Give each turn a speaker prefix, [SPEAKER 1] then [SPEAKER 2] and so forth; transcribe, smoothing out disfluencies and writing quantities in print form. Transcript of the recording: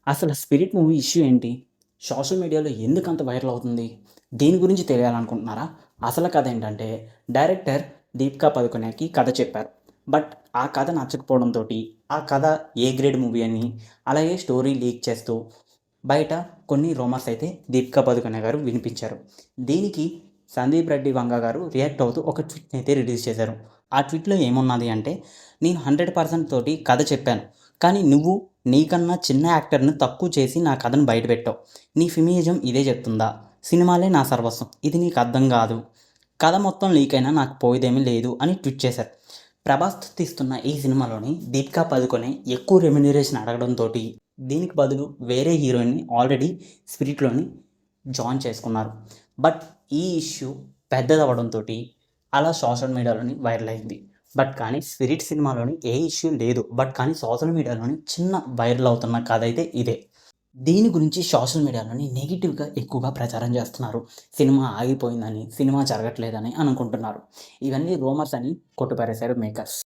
[SPEAKER 1] అసలు 'spirit' movie issue ఏంటి? Social మీడియాలో ఎందుకంత వైరల్ అవుతుంది? దీని గురించి తెలియాలనుకుంటున్నారా? అసలు కథ ఏంటంటే, డైరెక్టర్ 'దీపికా పదుకొనెకి' కథ చెప్పారు. బట్ ఆ కథ నచ్చకపోవడంతోటి, ఆ కథ ఏ గ్రేడ్ మూవీ అని, అలాగే స్టోరీ లీక్ చేస్తూ, బయట కొన్ని రూమర్స్ అయితే 'దీపికా పదుకొనె' గారు వినిపించారు. దీనికి సందీప్ రెడ్డి వంగ గారు రియాక్ట్ అవుతూ ఒక ట్వీట్‌ని అయితే రిలీజ్ చేశారు. ఆ ట్వీట్‌లో ఏమున్నది అంటే, నేను 100% తోటి కథ చెప్పాను. కానీ నువ్వు నీకన్నా చిన్న యాక్టర్‌ని తక్కువ చేసి నా కథను బయటపెట్టావు. నీ ఫెమినిజం ఇదే చెప్తుందా? సినిమాలే నా సర్వస్వం. ఇది నీకు అర్థం కాదు. కథ మొత్తం లీక్ అయినా నాకు పోయేదేమీ లేదు అని ట్వీట్ చేశారు. ప్రభాస్ తీస్తున్న ఈ సినిమాలోని దీపికా పదుకొనె ఎక్కువ రెమ్యునరేషన్ అడగడంతోటి, దీనికి బదులు వేరే హీరోయిన్‌ని ఆల్రెడీ 'స్పిరిట్‌లోని' జాయిన్ చేసుకున్నారు. బట్ ఈ ఇష్యూ పెద్దదవ్వడంతోటి అలా సోషల్ మీడియాలోని వైరల్ అయింది. బట్ కానీ 'స్పిరిట్' సినిమాలోని ఏ ఇష్యూ లేదు. బట్ కానీ సోషల్ మీడియాలోని చిన్న వైరల్ అవుతున్న కథ అయితే ఇదే. దీని గురించి సోషల్ మీడియాలోని నెగెటివ్‌గా ఎక్కువగా ప్రచారం చేస్తున్నారు. సినిమా ఆగిపోయిందని, సినిమా జరగట్లేదని అనుకుంటున్నారు. ఇవన్నీ రూమర్స్ అని కొట్టిపారేశారు మేకర్స్.